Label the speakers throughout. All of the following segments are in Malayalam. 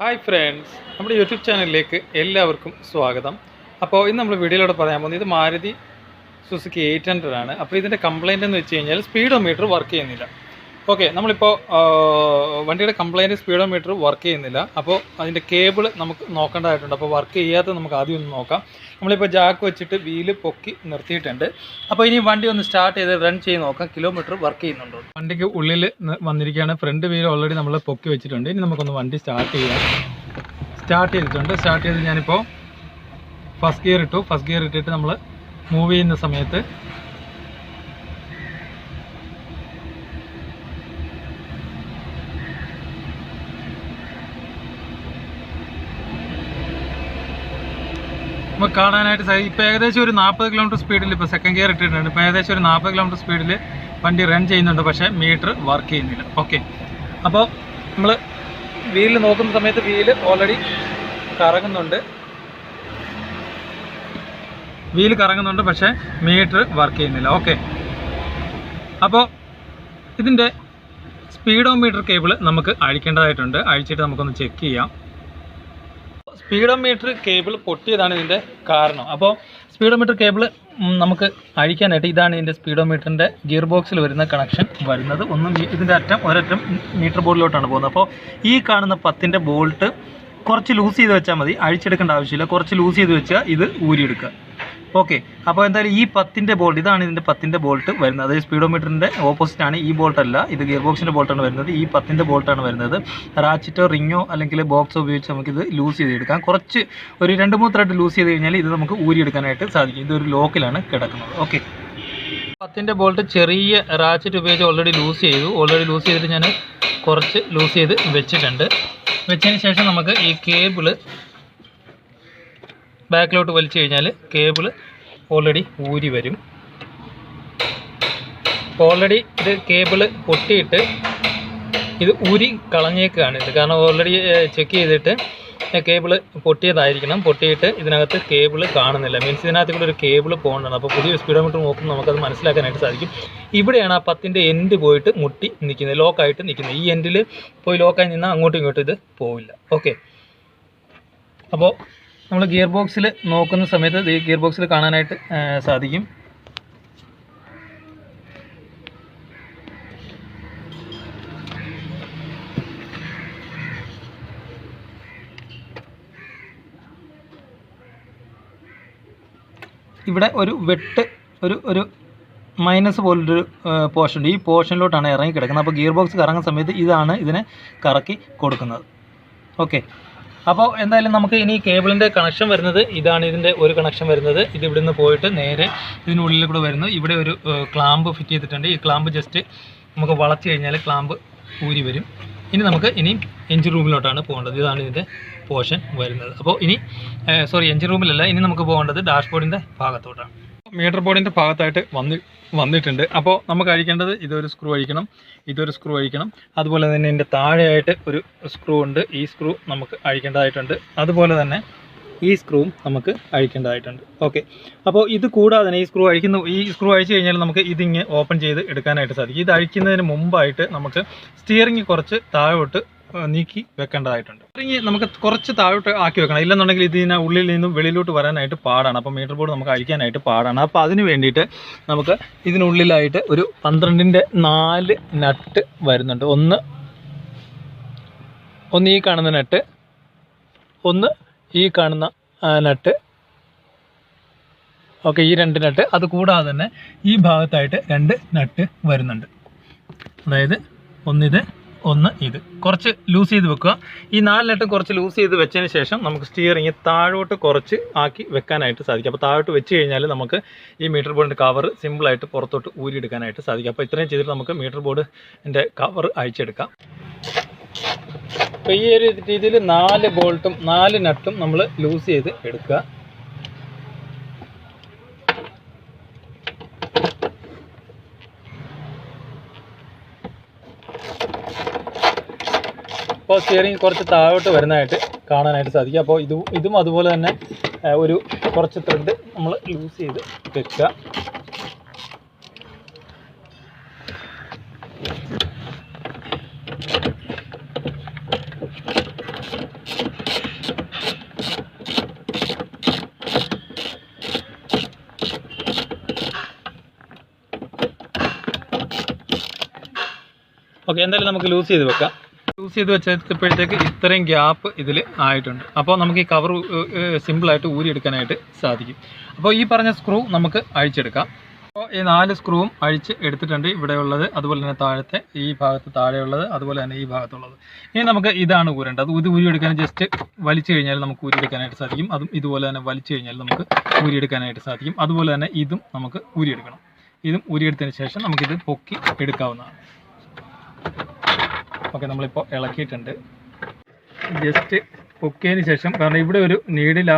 Speaker 1: ഹായ് ഫ്രണ്ട്സ്, നമ്മുടെ യൂട്യൂബ് ചാനലിലേക്ക് എല്ലാവർക്കും സ്വാഗതം. അപ്പോൾ ഇന്ന് നമ്മൾ വീഡിയോയിലൂടെ പറയാൻ പോകുന്നത് ഇത് മാരുതി സുസുക്കി 800 ആണ്. അപ്പോൾ ഇതിൻ്റെ കംപ്ലയിൻ്റ് എന്ന് വെച്ച് കഴിഞ്ഞാൽ സ്പീഡോമീറ്റർ വർക്ക് ചെയ്യുന്നില്ല. ഓക്കെ, നമ്മളിപ്പോൾ വണ്ടിയുടെ കംപ്ലയിൻറ്റ് സ്പീഡോമീറ്റർ വർക്ക് ചെയ്യുന്നില്ല. അപ്പോൾ അതിൻ്റെ കേബിൾ നമുക്ക് നോക്കേണ്ടതായിട്ടുണ്ട്. അപ്പോൾ വർക്ക് ചെയ്യാത്ത നമുക്ക് ആദ്യം ഒന്ന് നോക്കാം. നമ്മളിപ്പോൾ ജാക്ക് വെച്ചിട്ട് വീല് പൊക്കി നിർത്തിയിട്ടുണ്ട്. അപ്പോൾ ഇനി വണ്ടി ഒന്ന് സ്റ്റാർട്ട് ചെയ്ത് റൺ ചെയ്ത് നോക്കാം, കിലോമീറ്റർ വർക്ക് ചെയ്യുന്നുണ്ടോ. വണ്ടിക്ക് ഉള്ളിൽ വന്നിരിക്കുകയാണ്. ഫ്രണ്ട് വീൽ ഓൾറെഡി നമ്മൾ പൊക്കി വെച്ചിട്ടുണ്ട്. ഇനി നമുക്കൊന്ന് വണ്ടി സ്റ്റാർട്ട് ചെയ്യാം. സ്റ്റാർട്ട് ചെയ്ത് ഞാനിപ്പോൾ ഫസ്റ്റ് ഗിയർ ഇട്ടു. ഫസ്റ്റ് ഗിയർ ഇട്ടിട്ട് നമ്മൾ മൂവ് ചെയ്യുന്ന സമയത്ത് നമുക്ക് കാണാനായിട്ട് സാധിക്കും. ഇപ്പോൾ ഏകദേശം ഒരു 40 കിലോമീറ്റർ സ്പീഡിൽ ഇപ്പോൾ സെക്കൻഡ് ഗിയർ ഇട്ടിട്ടുണ്ട്. ഇപ്പോൾ ഏകദേശം ഒരു 40 കിലോമീറ്റർ സ്പീഡിൽ വണ്ടി റൺ ചെയ്യുന്നുണ്ട്, പക്ഷേ മീറ്റർ വർക്ക് ചെയ്യുന്നില്ല. ഓക്കെ, അപ്പോൾ നമ്മൾ വീലിൽ നോക്കുന്ന സമയത്ത് വീല് ഓൾറെഡി കറങ്ങുന്നുണ്ട്, പക്ഷേ മീറ്റർ വർക്ക് ചെയ്യുന്നില്ല. ഓക്കെ, അപ്പോൾ ഇതിൻ്റെ സ്പീഡോമീറ്റർ കേബിൾ നമുക്ക് അഴിക്കേണ്ടതായിട്ടുണ്ട്. അഴിച്ചിട്ട് നമുക്കൊന്ന് ചെക്ക് ചെയ്യാം. സ്പീഡോമീറ്റർ കേബിൾ പൊട്ടിയതാണ് ഇതിൻ്റെ കാരണം. അപ്പോൾ സ്പീഡോമീറ്റർ കേബിൾ നമുക്ക് അഴിക്കാനായിട്ട് ഇതാണ് ഇതിൻ്റെ സ്പീഡോമീറ്ററിൻ്റെ ഗിയർ ബോക്സിൽ വരുന്ന കണക്ഷൻ വരുന്നത്. ഇതിൻ്റെ ഒരറ്റം മീറ്റർ ബോർഡിലോട്ടാണ് പോകുന്നത്. അപ്പോൾ ഈ കാണുന്ന 10-ന്റെ ബോൾട്ട് കുറച്ച് ലൂസ് ചെയ്ത് വെച്ചാൽ മതി, അഴിച്ചെടുക്കേണ്ട ആവശ്യമില്ല. കുറച്ച് ലൂസ് ചെയ്ത് വെച്ചാൽ ഇത് ഊരിയെടുക്കുക. ഓക്കെ, അപ്പോൾ എന്തായാലും ഈ 10-ന്റെ ബോൾട്ട്, ഇതാണ് ഇതിൻ്റെ 10-ന്റെ ബോൾട്ട് വരുന്നത്. അതായത് സ്പീഡോമീറ്ററിൻ്റെ ഓപ്പോസിറ്റാണ് ഈ ബോൾട്ടല്ല, ഇത് ഗിയർ ബോക്സിൻ്റെ ബോൾട്ടാണ് വരുന്നത്. ഈ 10-ന്റെ ബോൾട്ടാണ് വരുന്നത്. റാച്ചിറ്റോ റിങ്ങോ അല്ലെങ്കിൽ ബോക്സോ ഉപയോഗിച്ച് നമുക്കിത് ലൂസ് ചെയ്തെടുക്കാം. കുറച്ച് ഒരു 2-3 ത്രെഡ് ലൂസ് ചെയ്ത് കഴിഞ്ഞാൽ ഇത് നമുക്ക് ഊരിയെടുക്കാനായിട്ട് സാധിക്കും. ഇതൊരു ലോക്കിലാണ് കിടക്കുന്നത്. ഓക്കെ, 10-ന്റെ ബോൾട്ട് ചെറിയ റാച്ചിറ്റ് ഉപയോഗിച്ച് ഓൾറെഡി ലൂസ് ചെയ്തിട്ട് ഞാൻ കുറച്ച് ലൂസ് ചെയ്ത് വെച്ചിട്ടുണ്ട്. വെച്ചതിന് ശേഷം നമുക്ക് ഈ കേബിള് ബാക്കിലോട്ട് വലിച്ചു കഴിഞ്ഞാൽ കേബിൾ ഓൾറെഡി ഊരി വരും. ഓൾറെഡി ഇത് കേബിൾ പൊട്ടിയിട്ട് ഇത് ഊരി കളഞ്ഞേക്കാണ്. ഇത് കാരണം ഓൾറെഡി ചെക്ക് ചെയ്തിട്ട് കേബിൾ പൊട്ടിയിട്ട് ഇതിനകത്ത് കേബിൾ കാണുന്നില്ല. മീൻസ് ഇതിനകത്ത് കൂടെ ഒരു കേബിൾ പോകേണ്ടതാണ്. അപ്പോൾ പുതിയ സ്പീഡോമീറ്റർ നോക്കുമ്പോൾ നമുക്കത് മനസ്സിലാക്കാനായിട്ട് സാധിക്കും. ഇവിടെയാണ് ആ 10-ന്റെ എൻഡ് പോയിട്ട് മുട്ടി നിൽക്കുന്നത്, ലോക്കായിട്ട് നിൽക്കുന്നത്. ഈ എൻഡിൽ പോയി ലോക്കായി നിന്നാൽ അങ്ങോട്ടും ഇങ്ങോട്ടും ഇത് പോവില്ല. ഓക്കെ, അപ്പോൾ നമ്മൾ ഗിയർ ബോക്സിൽ നോക്കുന്ന സമയത്ത് ഈ ഗിയർ ബോക്സിൽ കാണാനായിട്ട് സാധിക്കും. ഇവിടെ ഒരു ഒരു മൈനസ് പോലൊരു പോർഷൻ ഉണ്ട്. ഈ പോർഷനിലോട്ടാണ് ഇറങ്ങി കിടക്കുന്നത്. അപ്പോൾ ഗിയർ ബോക്സ് കറങ്ങുന്ന സമയത്ത് ഇതാണ് ഇതിനെ കറക്കി കൊടുക്കുന്നത്. ഓക്കെ, അപ്പോൾ എന്തായാലും നമുക്ക് ഇനി കേബിളിൻ്റെ കണക്ഷൻ വരുന്നത് ഇതാണ്. ഇതിൻ്റെ ഒരു കണക്ഷൻ വരുന്നത് ഇത് ഇവിടെ നിന്ന് പോയിട്ട് നേരെ ഇതിനുള്ളിൽ കൂടെ വരുന്നു. ഇവിടെ ഒരു ക്ലാമ്പ് ഫിറ്റ് ചെയ്തിട്ടുണ്ട്. ഈ ക്ലാമ്പ് ജസ്റ്റ് നമുക്ക് വളച്ച് കഴിഞ്ഞാൽ ക്ലാമ്പ് ഊരി വരും. ഇനി നമുക്ക് എഞ്ചിൻ റൂമിലോട്ടാണ് പോകേണ്ടത്. ഇതാണ് ഇതിൻ്റെ പോർഷൻ വരുന്നത്. അപ്പോൾ എഞ്ചിൻ റൂമിലല്ല, ഇനി നമുക്ക് പോകേണ്ടത് ഡാഷ്ബോർഡിൻ്റെ ഭാഗത്തോട്ടാണ്. മീറ്റർ ബോർഡിൻ്റെ ഭാഗത്തായിട്ട് വന്നിട്ടുണ്ട്. അപ്പോൾ നമുക്ക് അഴിക്കേണ്ടത് ഇതൊരു സ്ക്രൂ അഴിക്കണം. അതുപോലെ തന്നെ ഇതിൻ്റെ താഴെയായിട്ട് ഒരു സ്ക്രൂ ഉണ്ട്. ഈ സ്ക്രൂ നമുക്ക് അഴിക്കേണ്ടതായിട്ടുണ്ട്. അതുപോലെ തന്നെ ഈ സ്ക്രൂവും നമുക്ക് അഴിക്കേണ്ടതായിട്ടുണ്ട്. ഓക്കെ, അപ്പോൾ ഇത് കൂടാതെ തന്നെ ഈ സ്ക്രൂ അഴിച്ചു കഴിഞ്ഞാൽ നമുക്ക് ഇതിങ്ങ് ഓപ്പൺ ചെയ്ത് എടുക്കാനായിട്ട് സാധിക്കും. ഇത് അഴിക്കുന്നതിന് മുമ്പായിട്ട് നമുക്ക് സ്റ്റിയറിംഗ് കുറച്ച് താഴോട്ട് നീക്കി വെക്കേണ്ടതായിട്ടുണ്ട്. നമുക്ക് കുറച്ച് താഴോട്ട് ആക്കി വെക്കണം. ഇല്ലെന്നുണ്ടെങ്കിൽ ഇതിന് ഉള്ളിൽ നിന്നും വെളിയിലോട്ട് വരാനായിട്ട് പാടാണ്. അപ്പോൾ മീറ്റർ ബോർഡ് നമുക്ക് അഴിക്കാനായിട്ട് പാടാണ്. അപ്പോൾ അതിന് വേണ്ടിയിട്ട് നമുക്ക് ഇതിനുള്ളിലായിട്ട് ഒരു 12-ന്റെ 4 നട്ട് വരുന്നുണ്ട്. ഒന്ന് ഈ കാണുന്ന നട്ട്, ഒന്ന് ഈ കാണുന്ന നട്ട്. ഓക്കെ, ഈ 2 നട്ട്. അത് കൂടാതെ തന്നെ ഈ ഭാഗത്തായിട്ട് 2 നട്ട് വരുന്നുണ്ട്. അതായത് ഒന്ന് ഇത് കുറച്ച് ലൂസ് ചെയ്ത് വെക്കുക. ഈ 4 നട്ടും കുറച്ച് ലൂസ് ചെയ്ത് വെച്ചതിന് ശേഷം നമുക്ക് സ്റ്റിയറിങ് താഴോട്ട് കുറച്ച് ആക്കി വെക്കാനായിട്ട് സാധിക്കും. അപ്പോൾ താഴോട്ട് വെച്ച് കഴിഞ്ഞാൽ നമുക്ക് ഈ മീറ്റർ ബോർഡിൻ്റെ കവർ സിമ്പിളായിട്ട് പുറത്തോട്ട് ഊരിയെടുക്കാനായിട്ട് സാധിക്കും. അപ്പോൾ ഇത്രയും ചെയ്തിട്ട് നമുക്ക് മീറ്റർ ബോർഡിൻ്റെ കവർ അഴിച്ചെടുക്കാം. അപ്പോൾ ഈ ഒരു രീതിയിൽ 4 ബോൾട്ടും 4 നട്ടും നമ്മൾ ലൂസ് ചെയ്ത് എടുക്കുക. അപ്പോൾ സ്റ്റിയറിംഗ് കുറച്ച് താഴോട്ട് വരുന്നതായിട്ട് കാണാനായിട്ട് സാധിക്കും. അപ്പോൾ ഇതും അതുപോലെ തന്നെ ഒരു കുറച്ച് ത്രെഡ് നമ്മൾ ലൂസ് ചെയ്ത് വെക്കുക. ഓക്കെ, എന്തായാലും നമുക്ക് ലൂസ് ചെയ്ത് വെക്കാം. ലൂസ് ചെയ്ത് വെച്ചപ്പോഴത്തേക്ക് ഇത്രയും ഗ്യാപ്പ് ഇതിൽ ആയിട്ടുണ്ട്. അപ്പോൾ നമുക്ക് ഈ കവർ സിമ്പിളായിട്ട് ഊരിയെടുക്കാനായിട്ട് സാധിക്കും. അപ്പോൾ ഈ പറഞ്ഞ സ്ക്രൂ നമുക്ക് അഴിച്ചെടുക്കാം. അപ്പോൾ ഈ 4 സ്ക്രൂവും അഴിച്ച് എടുത്തിട്ടുണ്ട്, ഇവിടെ ഉള്ളത്, അതുപോലെ തന്നെ താഴത്തെ ഈ ഭാഗത്ത് താഴെയുള്ളത്, അതുപോലെ തന്നെ ഈ ഭാഗത്തുള്ളത്. ഇനി നമുക്ക് ഇതാണ് ഊരേണ്ടത്. ഇത് ഊരിയെടുക്കാൻ ജസ്റ്റ് വലിച്ചു കഴിഞ്ഞാൽ നമുക്ക് ഊരിയെടുക്കാനായിട്ട് സാധിക്കും. അതും ഇതുപോലെ തന്നെ വലിച്ചു കഴിഞ്ഞാൽ നമുക്ക് ഊരിയെടുക്കാനായിട്ട് സാധിക്കും. അതുപോലെ തന്നെ ഇതും നമുക്ക് ഊരിയെടുക്കണം. ഇതും ഊരിയെടുത്തതിന് ശേഷം നമുക്കിത് പൊക്കി എടുക്കാവുന്നതാണ്. ഓക്കെ, നമ്മളിപ്പോൾ ഇളക്കിയിട്ടുണ്ട്. ജസ്റ്റ് പൊക്കിയതിന് ശേഷം, കാരണം ഇവിടെ ഒരു നീഡിൽ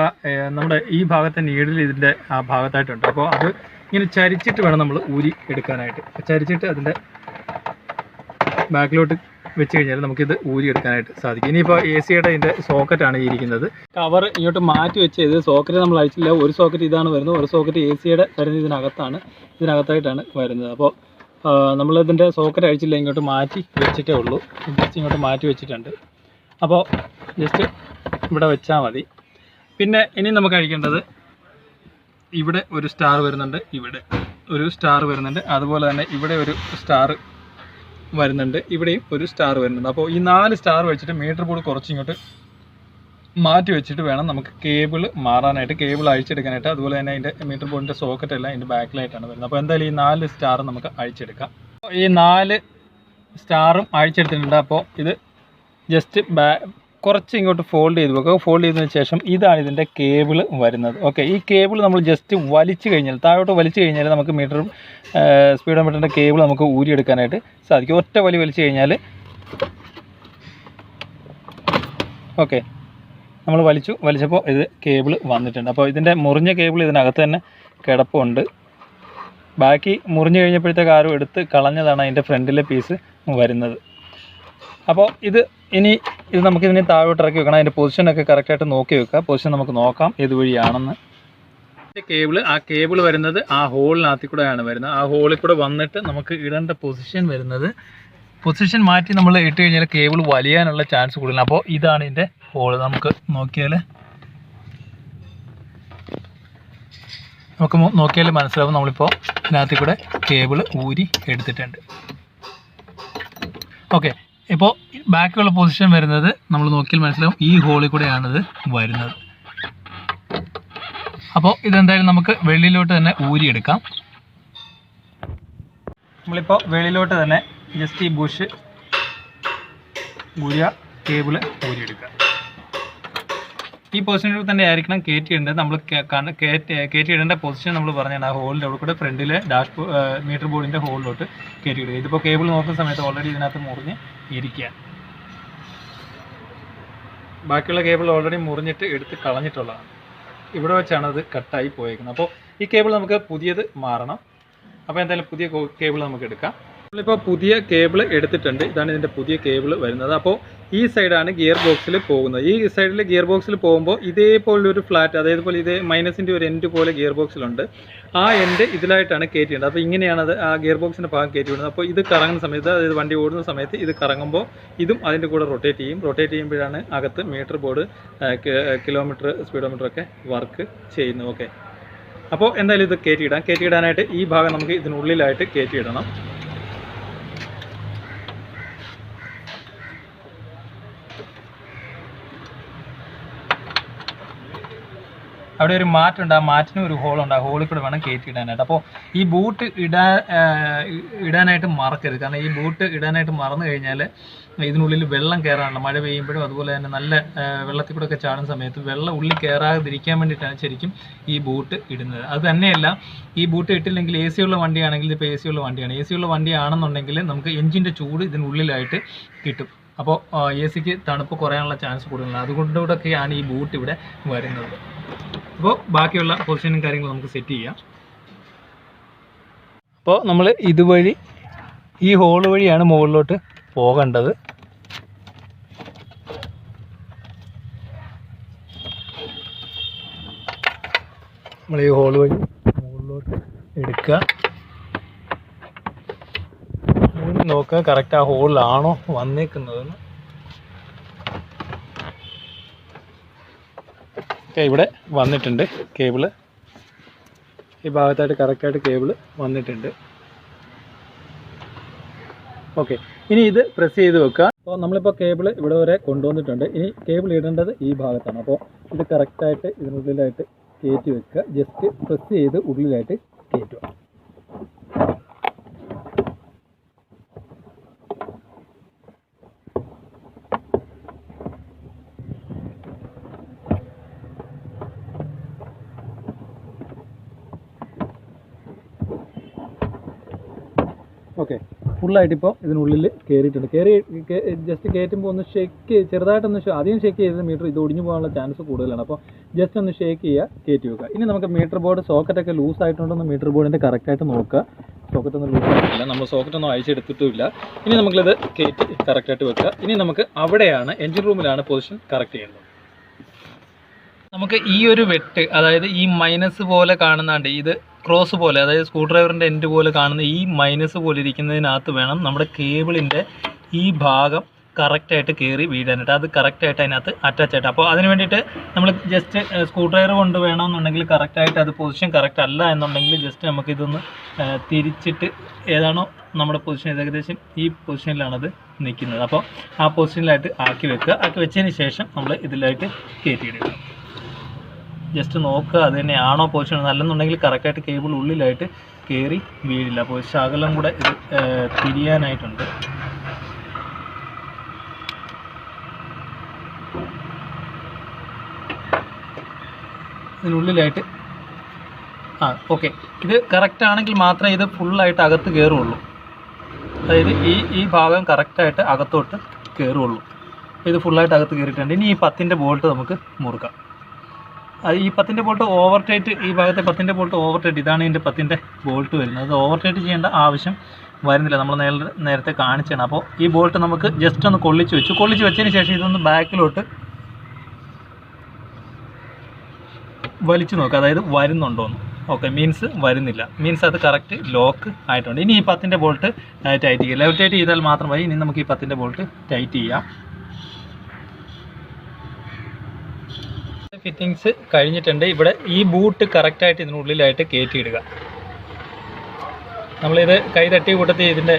Speaker 1: നമ്മുടെ ഈ ഭാഗത്തെ നീഡിൽ ഇതിൻ്റെ ആ ഭാഗത്തായിട്ടുണ്ട്. അപ്പോൾ അത് ഇങ്ങനെ ചരിച്ചിട്ട് വേണം നമ്മൾ ഊരി എടുക്കാനായിട്ട്. ചരിച്ചിട്ട് അതിൻ്റെ ബാക്കിലോട്ട് വെച്ച് കഴിഞ്ഞാൽ നമുക്കിത് ഊരി എടുക്കാനായിട്ട് സാധിക്കും. ഇനിയിപ്പോൾ AC-യുടെ ഇതിൻ്റെ സോക്കറ്റാണ് ഇരിക്കുന്നത്. കവർ ഇങ്ങോട്ട് മാറ്റി വെച്ച് ഇത് സോക്കറ്റ് നമ്മൾ അഴിച്ചില്ല. ഒരു സോക്കറ്റ് ഇതാണ് വരുന്നത്, ഒരു സോക്കറ്റ് AC-യുടെ വരുന്നത് ഇതിനകത്തായിട്ടാണ് വരുന്നത്. അപ്പോൾ നമ്മളിതിൻ്റെ സോക്കറ്റ് അഴിച്ചില്ല, ഇങ്ങോട്ട് മാറ്റി വെച്ചിട്ടേ ഉള്ളൂ. ജസ്റ്റ് ഇങ്ങോട്ട് മാറ്റി വെച്ചിട്ടുണ്ട്. അപ്പോൾ ജസ്റ്റ് ഇവിടെ വെച്ചാൽ മതി. പിന്നെ ഇനി നമുക്ക് അഴിക്കേണ്ടത്, ഇവിടെ ഒരു സ്റ്റാർ വരുന്നുണ്ട്, ഇവിടെ ഒരു സ്റ്റാർ വരുന്നുണ്ട്, അതുപോലെ തന്നെ ഇവിടെ ഒരു സ്റ്റാർ വരുന്നുണ്ട്, ഇവിടെയും ഒരു സ്റ്റാർ വരുന്നുണ്ട്. അപ്പോൾ ഈ 4 സ്റ്റാർ വെച്ചിട്ട് മീറ്റർ ബോർഡ് കുറച്ചിങ്ങോട്ട് മാറ്റി വെച്ചിട്ട് വേണം നമുക്ക് കേബിൾ മാറാനായിട്ട്, കേബിൾ അഴിച്ചെടുക്കാനായിട്ട്. അതുപോലെ തന്നെ അതിൻ്റെ മീറ്റർ ബോർഡിൻ്റെ സോക്കറ്റ് എല്ലാം അതിൻ്റെ ബാക്കിലായിട്ടാണ് വരുന്നത്. അപ്പോൾ എന്തായാലും ഈ 4 സ്റ്റാർ നമുക്ക് അഴിച്ചെടുക്കാം. ഈ 4 സ്റ്റാറും അഴിച്ചെടുത്തിട്ടുണ്ട്. അപ്പോൾ ഇത് ജസ്റ്റ് കുറച്ച് ഇങ്ങോട്ട് ഫോൾഡ് ചെയ്ത് വെക്കുക. ഫോൾഡ് ചെയ്തതിന് ശേഷം ഇതാണ് ഇതിൻ്റെ കേബിൾ വരുന്നത്. ഓക്കെ, ഈ കേബിൾ നമ്മൾ ജസ്റ്റ് വലിച്ചു കഴിഞ്ഞാൽ, താഴോട്ട് വലിച്ചു കഴിഞ്ഞാൽ നമുക്ക് സ്പീഡോമീറ്ററിൻ്റെ കേബിൾ നമുക്ക് ഊരിയെടുക്കാനായിട്ട് സാധിക്കും. ഒറ്റ വലിച്ചു കഴിഞ്ഞാൽ, ഓക്കെ, നമ്മൾ വലിച്ചപ്പോൾ ഇത് കേബിൾ വന്നിട്ടുണ്ട്. അപ്പോൾ ഇതിൻ്റെ മുറിഞ്ഞ കേബിൾ ഇതിനകത്ത് തന്നെ കിടപ്പുണ്ട്. ബാക്കി മുറിഞ്ഞു കഴിഞ്ഞപ്പോഴത്തേക്ക് ആരും എടുത്ത് കളഞ്ഞതാണ് അതിൻ്റെ ഫ്രണ്ടിലെ പീസ് വരുന്നത്. അപ്പോൾ ഇത് നമുക്കിതിനെ താഴോട്ട് ഇറക്കി വെക്കണം. അതിൻ്റെ പൊസിഷനൊക്കെ കറക്റ്റായിട്ട് നോക്കി വെക്കുക. പൊസിഷൻ നമുക്ക് നോക്കാം ഏതുവഴിയാണെന്ന്. ആ കേബിൾ വരുന്നത് ആ ഹോളിനകത്തിൽ കൂടെയാണ് വരുന്നത്. ആ ഹോളിൽ കൂടെ വന്നിട്ട് നമുക്ക് ഇടേണ്ട പൊസിഷൻ മാറ്റി നമ്മൾ ഇട്ട് കഴിഞ്ഞാൽ കേബിൾ വലിയാനുള്ള ചാൻസ് കൂടുതലാണ്. അപ്പോൾ ഇതാണ് ഇതിൻ്റെ ഹോൾ. നമുക്ക് നോക്കിയാൽ മനസ്സിലാവും. നമ്മളിപ്പോൾ ഇതിനകത്തിൽ കൂടെ കേബിൾ ഊരി എടുത്തിട്ടുണ്ട്. ഓക്കെ, ഇപ്പോൾ ബാക്കിയുള്ള പൊസിഷൻ വരുന്നത് നമ്മൾ നോക്കിയാൽ മനസ്സിലാവും, ഈ ഹോളിൽ കൂടെയാണിത് വരുന്നത്. അപ്പോൾ ഇതെന്തായാലും നമുക്ക് വെളിയിലോട്ട് തന്നെ ഊരിയെടുക്കാം. നമ്മളിപ്പോൾ വെളിയിലോട്ട് തന്നെ ജസ്റ്റ് ഈ ബുഷ് കേബിൾ ഊരിയെടുക്കുക. ഈ പൊസിഷനിൽ തന്നെ ആയിരിക്കണം കയറ്റിയിടേണ്ടത്. നമ്മൾ കയറ്റിയിടേണ്ട പൊസിഷൻ നമ്മൾ പറഞ്ഞാൽ ആ ഹോളിൻ്റെ അവിടെ കൂടെ ഫ്രണ്ടിലെ മീറ്റർ ബോർഡിൻ്റെ ഹോളിലോട്ട് കയറ്റിയിടുക. ഇതിപ്പോൾ കേബിൾ നോക്കുന്ന സമയത്ത് ഓൾറെഡി ഇതിനകത്ത് മുറിഞ്ഞ് ഇരിക്കുകയാണ്. ബാക്കിയുള്ള കേബിൾ ഓൾറെഡി മുറിഞ്ഞിട്ട് എടുത്ത് കളഞ്ഞിട്ടുള്ളതാണ്. ഇവിടെ വെച്ചാണ് അത് കട്ടായി പോയേക്കുന്നത്. അപ്പോൾ ഈ കേബിൾ നമുക്ക് പുതിയത് മാറണം. അപ്പോൾ എന്തായാലും പുതിയ കേബിൾ നമുക്ക് എടുക്കാം. നമ്മളിപ്പോൾ പുതിയ കേബിൾ എടുത്തിട്ടുണ്ട്. ഇതാണ് ഇതിൻ്റെ പുതിയ കേബിൾ വരുന്നത്. അപ്പോൾ ഈ സൈഡാണ് ഗിയർ ബോക്സിൽ പോകുന്നത്. ഈ സൈഡിൽ ഗിയർ ബോക്സിൽ പോകുമ്പോൾ ഇതേപോലൊരു ഫ്ലാറ്റ്, അതേപോലെ ഇതേ മൈനസിൻ്റെ ഒരു എൻഡ് പോലെ ഗിയർ ബോക്സിലുണ്ട്. ആ എൻഡ് ഇതിലായിട്ടാണ് കയറ്റിയിടുന്നത്. അപ്പോൾ ഇങ്ങനെയാണ് അത് ആ ഗിയർ ബോക്സിൻ്റെ ഭാഗം കയറ്റിവിടുന്നത്. അപ്പോൾ ഇത് കറങ്ങുന്ന സമയത്ത്, അതായത് വണ്ടി ഓടുന്ന സമയത്ത് ഇത് കറങ്ങുമ്പോൾ ഇതും അതിൻ്റെ കൂടെ റൊട്ടേറ്റ് ചെയ്യും. റൊട്ടേറ്റ് ചെയ്യുമ്പോഴാണ് അകത്ത് മീറ്റർ ബോർഡ്, കിലോമീറ്റർ, സ്പീഡോമീറ്ററൊക്കെ വർക്ക് ചെയ്യുന്നത്. ഓക്കെ, അപ്പോൾ എന്തായാലും ഇത് കയറ്റിയിടാനായിട്ട് ഈ ഭാഗം നമുക്ക് ഇതിനുള്ളിലായിട്ട് കയറ്റിയിടണം. അവിടെ ഒരു മാറ്റുണ്ട്, ആ മാറ്റിന് ഒരു ഹോളുണ്ട്. ആ ഹോളിൽ കൂടെ വേണം കയറ്റിയിടാനായിട്ട്. അപ്പോൾ ഈ ബൂട്ട് ഇടാനായിട്ട് മറക്കരുത്. കാരണം ഈ ബൂട്ട് ഇടാനായിട്ട് മറന്നു കഴിഞ്ഞാൽ ഇതിനുള്ളിൽ വെള്ളം കയറാനുള്ള, മഴ പെയ്യുമ്പോഴും അതുപോലെ തന്നെ നല്ല വെള്ളത്തിൽ കൂടെ ഒക്കെ ചാടുന്ന സമയത്ത് വെള്ളം ഉള്ളിൽ കയറാതിരിക്കാൻ വേണ്ടിയിട്ടാണ് ശരിക്കും ഈ ബൂട്ട് ഇടുന്നത്. അത് തന്നെയല്ല, ഈ ബൂട്ട് ഇട്ടില്ലെങ്കിൽ AC ഉള്ള വണ്ടിയാണെങ്കിൽ, ഇപ്പോൾ AC ഉള്ള വണ്ടിയാണ്, AC ഉള്ള വണ്ടിയാണെന്നുണ്ടെങ്കിൽ നമുക്ക് എഞ്ചിൻ്റെ ചൂട് ഇതിനുള്ളിലായിട്ട് കിട്ടും. അപ്പോൾ AC-ക്ക് തണുപ്പ് കുറയാനുള്ള ചാൻസ് കൂടുതലാണ്. അതുകൊണ്ടൊക്കെയാണ് ഈ ബൂട്ട് ഇവിടെ വരുന്നത്. അപ്പോൾ ബാക്കിയുള്ള പൊസിഷനും കാര്യങ്ങളും നമുക്ക് സെറ്റ് ചെയ്യാം. അപ്പോൾ നമ്മൾ ഇതുവഴി, ഈ ഹോൾ വഴിയാണ് മുകളിലോട്ട് പോകേണ്ടത്. നമ്മൾ ഈ ഹോൾ വഴി മുകളിലോട്ട് എടുക്കുക. നോക്കുക കറക്റ്റ് ആ ഹോളിലാണോ വന്നേക്കുന്നതെന്ന്. ഇവിടെ വന്നിട്ടുണ്ട് കേബിള്, ഈ ഭാഗത്തായിട്ട് കറക്റ്റായിട്ട് കേബിള് വന്നിട്ടുണ്ട്. ഓക്കെ, ഇനി ഇത് പ്രസ് ചെയ്ത് വെക്കുക. അപ്പോൾ നമ്മളിപ്പോൾ കേബിൾ ഇവിടെ വരെ കൊണ്ടുവന്നിട്ടുണ്ട്. ഇനി കേബിൾ ഇടേണ്ടത് ഈ ഭാഗത്താണ്. അപ്പോൾ ഇത് കറക്റ്റായിട്ട് ഇതിനുള്ളിലായിട്ട് കയറ്റി വെക്കുക. ജസ്റ്റ് പ്രസ് ചെയ്ത് ഉള്ളിലായിട്ട് കയറ്റുക. ഓക്കെ, ഫുള്ളായിട്ട് ഇപ്പോൾ ഇതിനുള്ളിൽ കയറിയിട്ടുണ്ട്. ജസ്റ്റ് കയറ്റുമ്പോൾ ഒന്ന് ചെറുതായിട്ടൊന്ന് ആദ്യം ഷേക്ക് ചെയ്ത് മീറ്റർ ഇത് ഒടിഞ്ഞു പോകാനുള്ള ചാൻസ് കൂടുതലാണ്. അപ്പോൾ ജസ്റ്റ് ഒന്ന് ഷേക്ക് ചെയ്യുക, കയറ്റി വെക്കുക. ഇനി നമുക്ക് മീറ്റർ ബോർഡ് സോക്കറ്റൊക്കെ ലൂസ് ആയിട്ടുണ്ടെന്ന് മീറ്റർ ബോർഡിൻ്റെ കറക്റ്റായിട്ട് നോക്കുക. സോക്കറ്റൊന്നും ലൂസ് ആയിട്ടില്ല, നമ്മൾ സോക്കറ്റൊന്നും അഴിച്ചെടുത്തിട്ടുമില്ല. ഇനി നമ്മളിത് കയറ്റി കറക്റ്റായിട്ട് വെക്കുക. ഇനി നമുക്ക് അവിടെയാണ് എൻജിൻ റൂമിലാണ് പൊസിഷൻ കറക്റ്റ് ചെയ്യുന്നത്. നമുക്ക് ഈ ഒരു വെട്ട്, അതായത് ഈ മൈനസ് പോലെ കാണുന്നുണ്ട്, ഇത് ക്രോസ് പോലെ, അതായത് സ്ക്രൂ ഡ്രൈവറിൻ്റെ എൻഡ് പോലെ കാണുന്ന ഈ മൈനസ് പോലെ ഇരിക്കുന്നതിനകത്ത് വേണം നമ്മുടെ കേബിളിൻ്റെ ഈ ഭാഗം കറക്റ്റായിട്ട് കയറി വീഴാനായിട്ട്. അത് കറക്റ്റായിട്ട് അതിനകത്ത് അറ്റാച്ച് ആയിട്ട്. അപ്പോൾ അതിന് വേണ്ടിയിട്ട് നമ്മൾ ജസ്റ്റ് സ്ക്രൂ ഡ്രൈവർ കൊണ്ട് വേണമെന്നുണ്ടെങ്കിൽ കറക്റ്റായിട്ട് അത് പൊസിഷൻ കറക്റ്റ് അല്ല എന്നുണ്ടെങ്കിൽ ജസ്റ്റ് നമുക്കിതൊന്ന് തിരിച്ചിട്ട് ഏതാണോ നമ്മുടെ പൊസിഷൻ ഏകദേശം ഈ പൊസിഷനിലാണത് നിൽക്കുന്നത്. അപ്പോൾ ആ പൊസിഷനിലായിട്ട് ആക്കി വെക്കുക. ആക്കി വെച്ചതിന് ശേഷം നമ്മൾ ഇതിലായിട്ട് കയറ്റിയിടുക. ജസ്റ്റ് നോക്കുക അത് തന്നെയാണോ പൊസിഷൻ. നല്ലെന്നുണ്ടെങ്കിൽ കറക്റ്റായിട്ട് കേബിൾ ഉള്ളിലായിട്ട് കയറി വീഴില്ല. അപ്പോൾ ശകലം കൂടെ ഇത് തിരിയാനായിട്ടുണ്ട്. ഇതിനുള്ളിലായിട്ട് ഓക്കെ, ഇത് കറക്റ്റ് ആണെങ്കിൽ മാത്രമേ ഇത് ഫുള്ളായിട്ട് അകത്ത് കയറുള്ളൂ. അതായത് ഈ ഭാഗം കറക്റ്റായിട്ട് അകത്തോട്ട് കയറുള്ളൂ. ഇത് ഫുള്ളായിട്ട് അകത്ത് കയറിയിട്ടുണ്ട്. ഇനി ഈ 10ൻ്റെ ബോൾട്ട് നമുക്ക് മുറുക്കാം. അത് ഈ 10ൻ്റെ ബോൾട്ട് ഓവർടൈറ്റ്, ഈ ഭാഗത്തെ 10ൻ്റെ ബോൾട്ട് ഓവർടൈറ്റ്, ഇതാണ് ഇതിൻ്റെ 10ൻ്റെ ബോൾട്ട് വരുന്നത്. അത് ഓവർടൈറ്റ് ചെയ്യേണ്ട ആവശ്യം വരുന്നില്ല, നമ്മൾ നേരത്തെ കാണിച്ചാണ്. അപ്പോൾ ഈ ബോൾട്ട് നമുക്ക് ജസ്റ്റ് ഒന്ന് കൊള്ളിച്ച് വെച്ചതിന് ശേഷം ഇതൊന്ന് ബാക്കിലോട്ട് വലിച്ചു നോക്കുക. അതായത് വരുന്നുണ്ടോയെന്ന്. ഓക്കെ, മീൻസ് വരുന്നില്ല, മീൻസ് അത് കറക്റ്റ് ലോക്ക് ആയിട്ടുണ്ട്. ഇനി ഈ 10ൻ്റെ ബോൾട്ട് ടൈറ്റ് ചെയ്യുക. ലെഫ്റ്റ് ചെയ്താൽ മാത്രം മതി. ഇനി നമുക്ക് ഈ 10ൻ്റെ ബോൾട്ട് ടൈറ്റ് ചെയ്യാം. ഫിറ്റിങ്സ് കഴിഞ്ഞിട്ടുണ്ട്. ഇവിടെ ഈ ബൂട്ട് കറക്റ്റായിട്ട് ഇതിനുള്ളിലായിട്ട് കയറ്റിയിടുക. നമ്മളിത് കൈ തട്ടി കൂട്ടത്തിൽ ഇതിൻ്റെ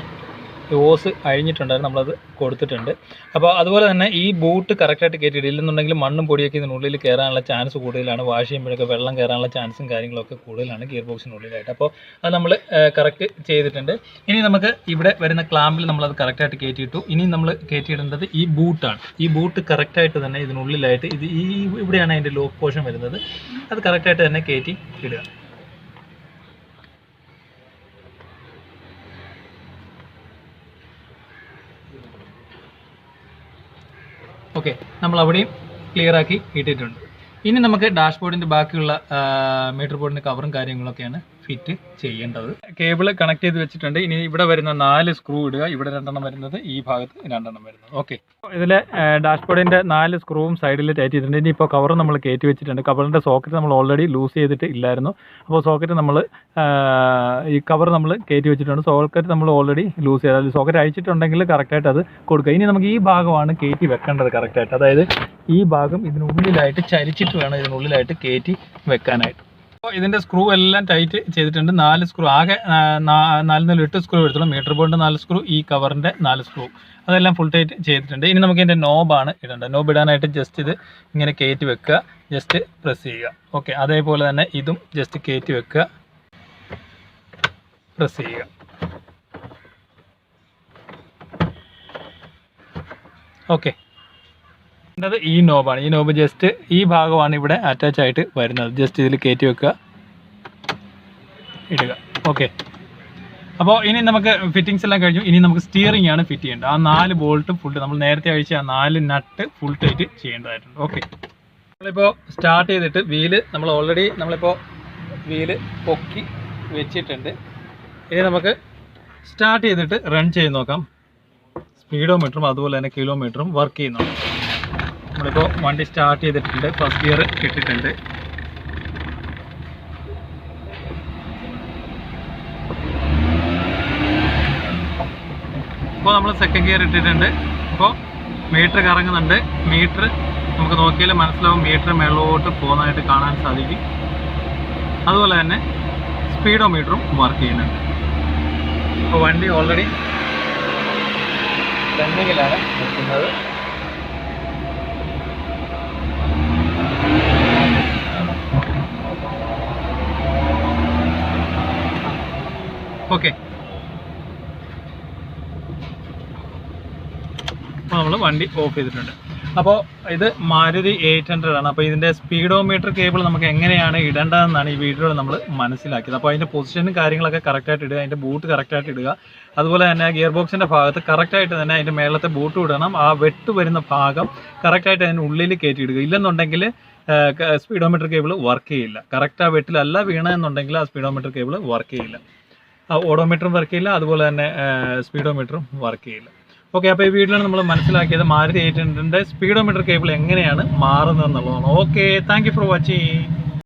Speaker 1: ഓസ് അഴിഞ്ഞിട്ടുണ്ടായിരുന്നു, നമ്മളത് കൊടുത്തിട്ടുണ്ട്. അപ്പോൾ അതുപോലെ തന്നെ ഈ ബൂട്ട് കറക്റ്റായിട്ട് കയറ്റിയിടുക. ഇല്ലെന്നുണ്ടെങ്കിൽ മണ്ണും പൊടിയൊക്കെ ഇതിനുള്ളിൽ കയറാനുള്ള ചാൻസ് കൂടുതലാണ്. വാഷ് ചെയ്യുമ്പോഴൊക്കെ വെള്ളം കയറാനുള്ള ചാൻസും കാര്യങ്ങളൊക്കെ കൂടുതലാണ് ഗിയർ ബോക്സിനുള്ളിലായിട്ട്. അപ്പോൾ അത് നമ്മൾ കറക്റ്റ് ചെയ്തിട്ടുണ്ട്. ഇനി നമുക്ക് ഇവിടെ വരുന്ന ക്ലാമ്പിൽ നമ്മളത് കറക്റ്റായിട്ട് കയറ്റിയിട്ടു. ഇനി നമ്മൾ കയറ്റിയിടേണ്ടത് ഈ ബൂട്ടാണ്. ഈ ബൂട്ട് കറക്റ്റായിട്ട് തന്നെ ഇതിനുള്ളിലായിട്ട് ഇവിടെയാണ് അതിൻ്റെ ലോക്ക് പോർഷൻ വരുന്നത്. അത് കറക്റ്റായിട്ട് തന്നെ കയറ്റി ഇടുക. ഓക്കെ, നമ്മൾ അവിടെയും ക്ലിയർ ആക്കി ഇട്ടിട്ടുണ്ട്. ഇനി നമുക്ക് ഡാഷ്ബോർഡിൻ്റെ ബാക്കിയുള്ള മീറ്റർ ബോർഡിൻ്റെ കവറും കാര്യങ്ങളൊക്കെയാണ് ഫിറ്റ് ചെയ്യേണ്ടത്. കേബിൾ കണക്ട് ചെയ്ത് വെച്ചിട്ടുണ്ട്. ഇനി ഇവിടെ വരുന്ന 4 സ്ക്രൂ ഇടുക. ഇവിടെ 2 വരുന്നത്, ഈ ഭാഗത്ത് 2 വരുന്നത്. ഓക്കെ, ഇതിലെ ഡാഷ്ബോർഡിൻ്റെ 4 സ്ക്രൂവും സൈഡിൽ ടൈറ്റ് ചെയ്തിട്ടുണ്ട്. ഇനി ഇപ്പോൾ കവർ നമ്മൾ കയറ്റി വെച്ചിട്ടുണ്ട്. കവറിൻ്റെ സോക്കറ്റ് നമ്മൾ ഓൾറെഡി ലൂസ് ചെയ്തിട്ട് ഇല്ലായിരുന്നു. അപ്പോൾ സോക്കറ്റ് നമ്മൾ ഈ കവർ നമ്മൾ കയറ്റി വെച്ചിട്ടുണ്ട്. സോക്കറ്റ് നമ്മൾ ഓൾറെഡി ലൂസ് ചെയ്താൽ സോക്കറ്റ് അഴിച്ചിട്ടുണ്ടെങ്കിൽ കറക്റ്റായിട്ട് അത് കൊടുക്കുക. ഇനി നമുക്ക് ഈ ഭാഗമാണ് കയറ്റി വെക്കേണ്ടത് കറക്റ്റായിട്ട്. അതായത് ഈ ഭാഗം ഇതിനുള്ളിലായിട്ട് ചരിച്ചിട്ട് വേണം ഇതിനുള്ളിലായിട്ട് കയറ്റി വെക്കാനായിട്ട്. അപ്പോൾ ഇതിൻ്റെ സ്ക്രൂ എല്ലാം ടൈറ്റ് ചെയ്തിട്ടുണ്ട്. 4 സ്ക്രൂ, ആകെ 8 സ്ക്രൂ എടുത്തോളൂ. മീറ്റർ ബോർഡിൻ്റെ 4 സ്ക്രൂ, ഈ കവറിൻ്റെ 4 സ്ക്രൂ, അതെല്ലാം ഫുൾ ടൈറ്റ് ചെയ്തിട്ടുണ്ട്. ഇനി നമുക്ക് ഇതിൻ്റെ നോബാണ് ഇടേണ്ടത്. നോബ് ഇടാനായിട്ട് ജസ്റ്റ് ഇത് ഇങ്ങനെ കയറ്റി വെക്കുക, ജസ്റ്റ് പ്രസ് ചെയ്യുക. ഓക്കെ, അതേപോലെ തന്നെ ഇതും ജസ്റ്റ് കയറ്റി വെക്കുക, പ്രസ് ചെയ്യുക. ഓക്കെ, ഈ നോബാണ്. ഈ നോബ് ജസ്റ്റ് ഈ ഭാഗമാണ് ഇവിടെ അറ്റാച്ച് ആയിട്ട് വരുന്നത്. ജസ്റ്റ് ഇതിൽ കയറ്റി വെക്കുക, ഇടുക. ഓക്കെ, അപ്പോൾ ഇനി നമുക്ക് ഫിറ്റിങ്സ് എല്ലാം കഴിഞ്ഞു. ഇനി നമുക്ക് സ്റ്റിയറിംഗ് ആണ് ഫിറ്റ് ചെയ്യേണ്ടത്. ആ 4 ബോൾട്ട് ഫുൾ, നമ്മൾ നേരത്തെ അഴിച്ച ആ 4 നട്ട് ഫുൾ ടൈറ്റ് ചെയ്യേണ്ടതായിട്ടുണ്ട്. ഓക്കെ, നമ്മളിപ്പോൾ സ്റ്റാർട്ട് ചെയ്തിട്ട് നമ്മളിപ്പോൾ വീല് പൊക്കി വെച്ചിട്ടുണ്ട്. ഇനി നമുക്ക് സ്റ്റാർട്ട് ചെയ്തിട്ട് റൺ ചെയ്ത് നോക്കാം. സ്പീഡോമീറ്ററും അതുപോലെ തന്നെ കിലോമീറ്ററും വർക്ക് ചെയ്യുന്നുണ്ട്. നമ്മളിപ്പോൾ വണ്ടി സ്റ്റാർട്ട് ചെയ്തിട്ടുണ്ട്. ഫസ്റ്റ് ഗിയർ ഇട്ടിട്ടുണ്ട്. ഇപ്പോൾ നമ്മൾ സെക്കൻഡ് ഗിയർ ഇട്ടിട്ടുണ്ട്. അപ്പോൾ മീറ്റർ കറങ്ങുന്നുണ്ട്. മീറ്റർ നമുക്ക് നോക്കിയാൽ മനസ്സിലാവും, മീറ്റർ മേളോട്ട് പോകുന്നതായിട്ട് കാണാൻ സാധിക്കും. അതുപോലെ തന്നെ സ്പീഡോമീറ്ററും വർക്ക് ചെയ്യുന്നുണ്ട്. അപ്പോൾ വണ്ടി ഓൾറെഡി റണ്ണിങ്ങിലാണ് നിൽക്കുന്നത്. ഓക്കെ, അപ്പോൾ നമ്മൾ വണ്ടി ഓഫ് ചെയ്തിട്ടുണ്ട്. അപ്പോൾ ഇത് മാരുതി 800 ആണ്. അപ്പോൾ ഇതിൻ്റെ സ്പീഡോമീറ്റർ കേബിൾ നമുക്ക് എങ്ങനെയാണ് ഇടേണ്ടതെന്നാണ് ഈ വീഡിയോയിൽ നമ്മൾ മനസ്സിലാക്കിയത്. അപ്പോൾ അതിൻ്റെ പൊസിഷനും കാര്യങ്ങളൊക്കെ കറക്റ്റായിട്ട് ഇടുക, അതിൻ്റെ ബൂട്ട് കറക്റ്റായിട്ട് ഇടുക, അതുപോലെ തന്നെ ഗിയർ ബോക്സിൻ്റെ ഭാഗത്ത് കറക്റ്റായിട്ട് തന്നെ അതിൻ്റെ മേളത്തെ ബൂട്ട് ഇടണം. ആ വെട്ട് വരുന്ന ഭാഗം കറക്റ്റായിട്ട് അതിൻ്റെ ഉള്ളിൽ കയറ്റിയിടുക. ഇല്ലെന്നുണ്ടെങ്കിൽ സ്പീഡോമീറ്റർ കേബിൾ വർക്ക് ചെയ്യില്ല. കറക്റ്റ് ആ വെട്ടിലല്ല വീണമെന്നുണ്ടെങ്കിൽ ആ സ്പീഡോമീറ്റർ കേബിൾ വർക്ക് ചെയ്യില്ല. ഓഡോമീറ്ററും വർക്ക് ചെയ്യില്ല, അതുപോലെ തന്നെ സ്പീഡോമീറ്ററും വർക്ക് ചെയ്യില്ല. ഓക്കെ, അപ്പോൾ ഈ വീഡിയോയിൽ നമ്മൾ മനസ്സിലാക്കിയത് മാരുതി 800ൻ്റെ സ്പീഡോമീറ്റർ കേബിൾ എങ്ങനെയാണ് മാറുന്നത് എന്നുള്ളതാണ്. Okay, thank you for watching.